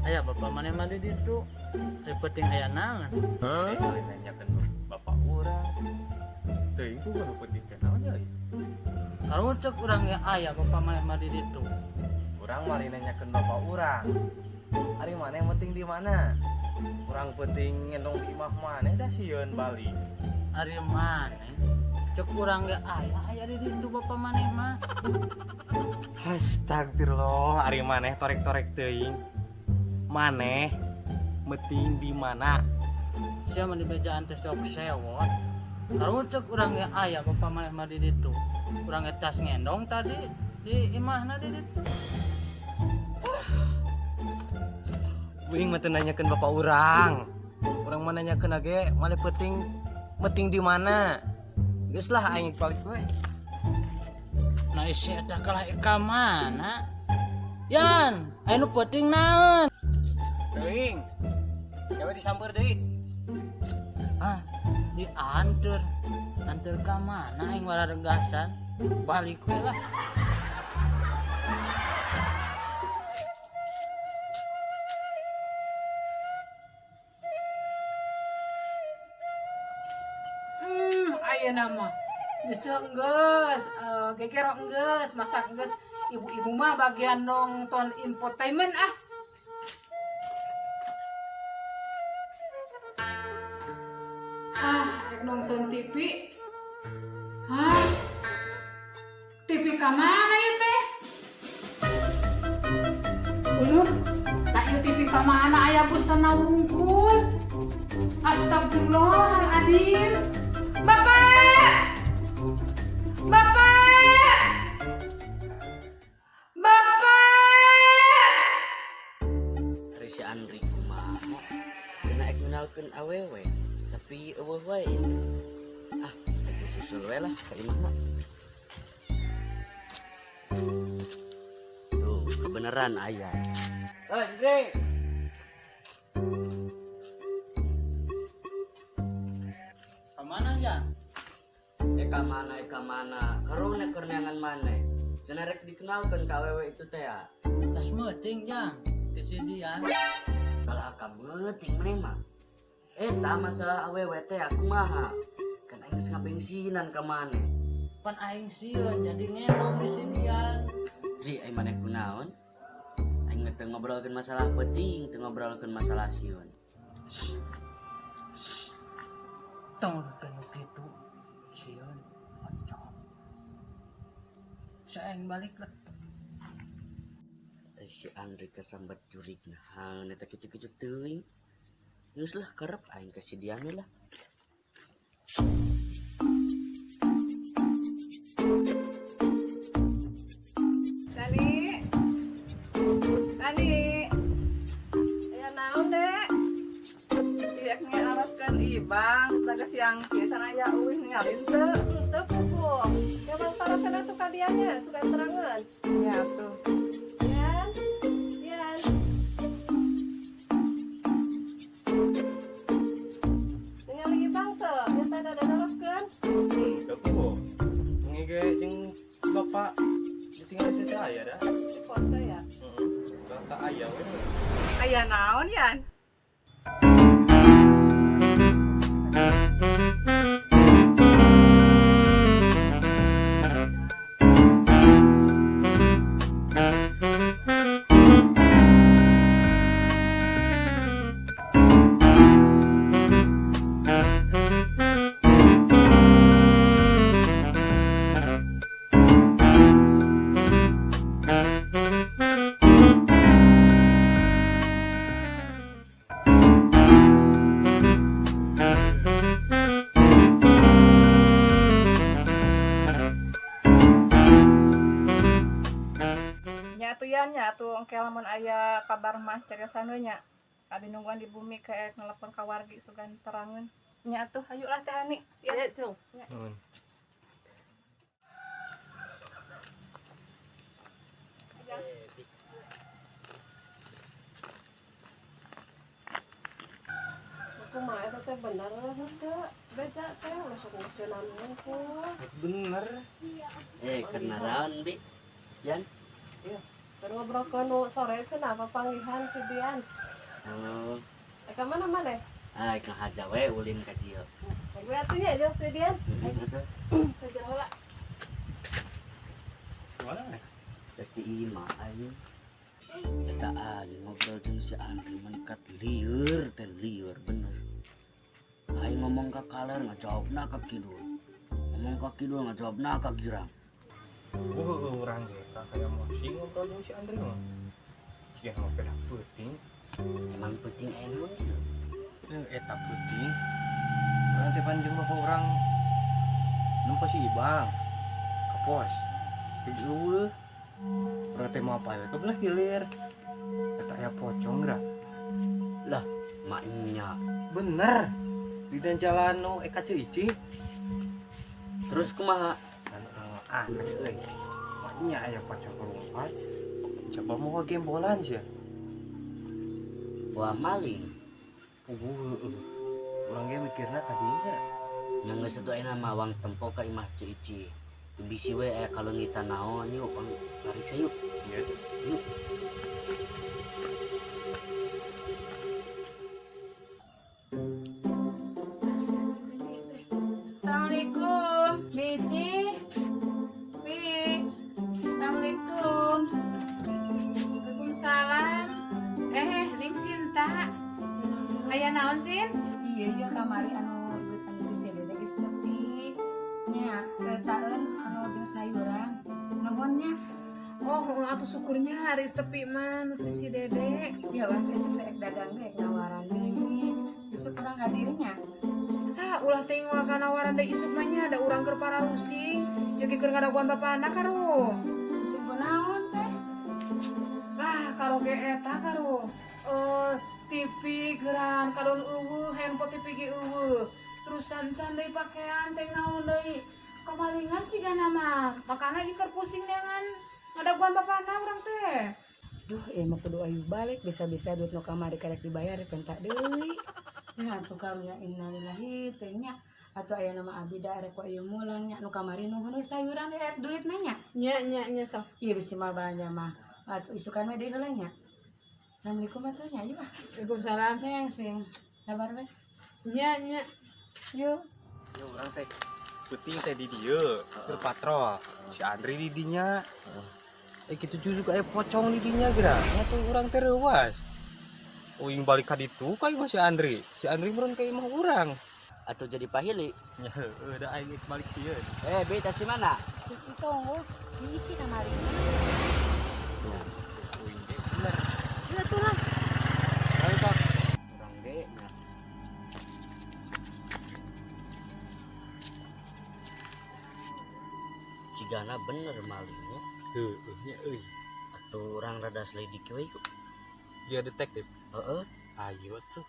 Ayah bapak mana mandi di itu repeting ayah nangan. Nanyakan bapak urang. Teuing ku kudu penting teh naon ya? Kalau cek urang ya ayah bapak mana mandi di itu. Urang mari nanyakan bapak urang. Ari mana yang penting di mana? Urang penting ngendong di imah mana dah sieun Bali. Ari mana? Cek urang ya ayah di itu bapak mana mah. Astagfirullah, ari maneh torek-torek teuing. Maneh meting di mana? Siapa di bejaan teh sok sewot. Kalau cek urang ya ayah bapak mana mandi di itu. Urang tas ngendong tadi di imahna di itu. Uing mah teu nanyakeun bapak urang. Urang mah nanyakeun age maneh penting meting di mana? Geus lah aing balik we. Nah isi eta kalah ka mana? Yan, anu penting naon? Teuing. Gawe disamper deui. Diantar ka mana aing wararegasan? Balik we lah. Ayeuna mah geus geus gegero geus masak geus ibu-ibu mah bagian nonton infotainment nonton TV. TV ka mana ieu teh? Uluh, da ieu TV ka mana aya busana wungkul? Astagfirullahaladzim. Bapak! Bapak! Bapak! Ari si Andri kumaha? Cenah ek ngenalkeun awewe, tapi eueuh wae. Lagi susul we lah ka imahna. Tuh, kebenaran aya. Andre. Kemana ya? Eka mana? Karuna kerneangan mana? Cenah rek dikenalkeun ka awewe itu teh ya. Tas meeting jang. Di sidian. Kalau akam meeting meneh mah. Eta masalah awewe teh kumaha? Kan aing geus ngabengsinan ka maneh. Pan aing sieun jadi ngendong di sidian. Ri aing maneh kunaon? Aing teu ngobrolkeun masalah penting, teu ngobrolkeun masalah sieun. Tong kanu kitu. Sieun. Oncom. Saeng balik lah. Si Andri kasambat curigna hang eta kitu-kitu teuing. Geus lah kerep aing kasidian lah. Tani, ya naon dek? Iek ngealaskan ibang, laga siang sana ya uih ngalin teu. Teu pupuk. Ya bang parakan atuh kadianya, suka terangan. Ya tuh. Yan. Tinggal ibang teu, ya tada dadaroskeun. Teu pupuk. Ngige jeung bapak ditinggal teh aya dah. Foto ya. Gak aya we. Aya naon yan? mun aya kabar mah cariosana nya. Abi nungguan di bumi kayak nelpon ka wargi sugan terangeun. Nya atuh hayulah Teh Ani. Ya, Cung. Nuhun. Kumaha eta teh bener henteu. Beja teh masuk nasional ku. Bener. Kenalan Bi. Yan. Kan ngobrolkeun nu sore cenah papanggihan si Dian. Oh, Ka mana maneh? Kang Haja we ulin ka dieu. Gue atunya jeung si Dian. Atuh. Hajar heula. Mana? Terus di imah aing. Eta aing ngobrol jeung si Andri menkat lieur teh lieur bener. Aing ngomong ka kaler ngajawabna ka kidul. Ngomong ka kidul ngajawabna ka girang. Urang ge kayak emosi ngobrol jeung si Andri mah. Sia mah peda penting. Emang penting emang gitu. Eta penting. Urang teh panjang bapak urang nempo si Ibang ka pos. Jadi eueuh. Urang teh mau apa ya? Kebelah hilir. Eta aya pocong ra. Lah, maknya. Bener. Di dan jalan nu eka ceuci. Terus kumaha? Euy. Maknya aya pocong lompat. Coba mau gembolan sih. Wah maling. Urang ge mikirna ka dinya. Yang geus atuh ayeuna mah wang tempo ka imah Cici. Bisi we aya kalungitan naon yuk pang tarik sayuk. Iya. Yuk. Assalamualaikum, Bici. Bi. Assalamualaikum. Waalaikumsalam. Ning Sinta. Aya naon, Sin? Iya kamari anu di sedede geus nepi. Nya, keutaeun anu jeung sayuran. Nuhunnya. Oh, atuh syukurnya haris tepi mah nu teh si Dede. Ya ulah teh sok dagang ge nawaran deui. Besok urang hadirnya. Ulah teh ngwa kanawaran deui isuk mah nya ada urang keur pararusing. Yukikeun ngadaguan bapana karo. Bisa kunaon teh? Karo ge eta karo. TV geran kadon eueuh, handphone TV ge eueuh. Terusan can deui pakaian teh naon deui. Kamalingan sih gana mah. Makana ieu keur pusing dengan ngadaguan bapana urang teh. Duh, mah kudu ayu balik bisa-bisa duit nu kamari karek dibayar pentak deui. Ya atuh karunya innalillahi teh nya. Atuh aya nama abdi da arek ieu mulang nya nu kamari nuhun sayuran duit nanya. Nya sok. Ieu bisi mal balanja mah. Atuh isukan we deui heula nya. Assalamualaikum atuh nya ieu mah. Waalaikumsalam. Neng sing sabar we. Nya. Yuk. Ya urang teh penting teh di dieu keur patrol. Si Andri di dinya. Kitu juga aya pocong di dinya geura. Nya tuh urang teh reuwas. Uing balik ka ditu ka imah si Andri. Si Andri meureun ka imah urang. Atau jadi pahili. Nya heueuh da aing balik sieun. Beta si mana? Geus ditunggu. Hiji kamari. Uing ge bener. Ieu tuh lah. Ayo sok. Urang ge nya. Cigana bener malingnya. Heueuh nya euy. Atuh urang rada selidik we yuk. Dia detektif. Heeh. Ayo tuh.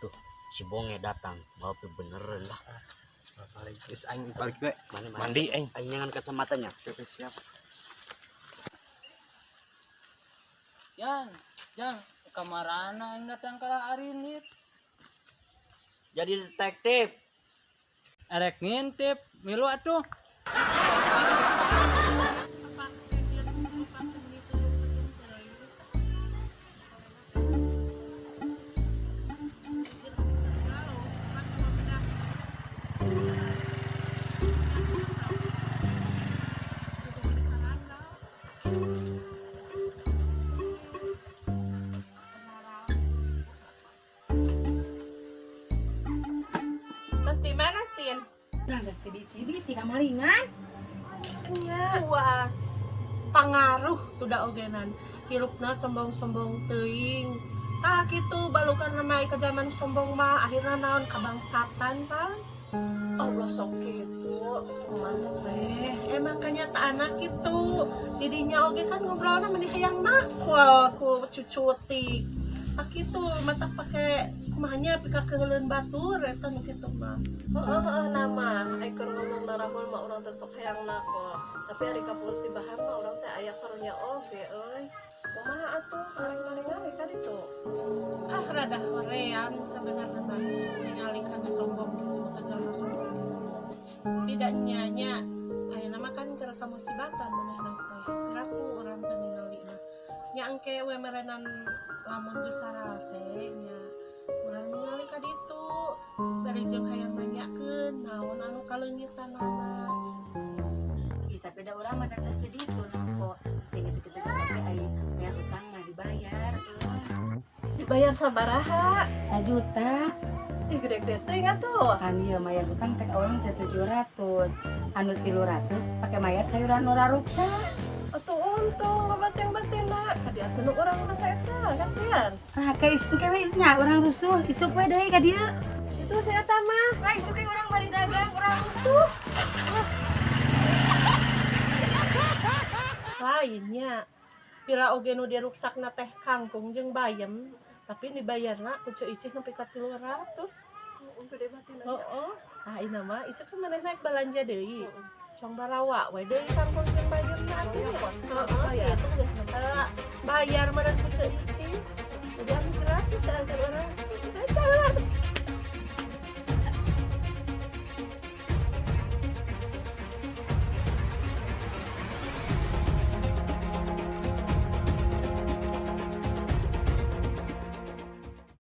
Tuh si Bonge datang. Mau beneran lah. Balik geus aing balik we. Mana Mandi aing. aing nyangan kacamatanya. Oke, siap. Jang, kamarana yang datang ke Arinit. Jadi detektif. Erek ngintip, milu atuh. Terus di mana, Sin? Urang geus teh bici kamalingan. Puas pangaruh tuda ogenan hirupna sombong-sombong teuing Tah gitu balukan ramai ke zaman sombong mah akhirnya naon kabangsatan pan. Allah sok gitu teman teh emang kenyataan anak itu didinya oge kan ngobrolna meni hayang nakwal ku cucuti tak gitu mata pakai kumahnya pika keuleun batur eta nu kitu mah heeh nama aikeur ngomong narahul mah urang teh sok hayang nakwal tapi ari kapulsi bahan mah urang teh aya karunya oge euy kumaha atuh ari ningali ka ditu rada hoream sebenarnya mah ningali kan sombong gitu jangan sombong bedanya nya aya nama kan keur kamusibatan manehna teh keraku urang teh ningali mah nya engke we merenan lamun geus sarase nya urang ningali ka ditu bari jeung hayang nanyakeun naon anu kaleungitanana. Ih, tapi da urang mah terus di ditu nangko sing kitu-kitu tapi aya bayar utang mah dibayar. Dibayar sabaraha? 1 juta. Ih gede-gede teh atuh. Kan ieu mayar utang teh orang teh 700. Anu 300 pake mayar sayuran ora ruksa. Atuh untung babateng-batena. Kadi atuh nu urang mah saeta gantian. Ah, ke isnya urang rusuh, isuk we deui ka dieu. Itu saeta mah. Lah isuk ge urang bari dagang, urang rusuh. Lainnya pila oge nu diruksakna teh kangkung jeung bayem tapi dibayarna ku icih nepi ka 300. Gede batina. Heeh. Ah ina mah isu kan maneh naik balanja deui. Cong barawa we deui kangkung jeung bayemna atuh nya. Heeh, ya itu geus bayar meureun ku icih. Jadi anu gratis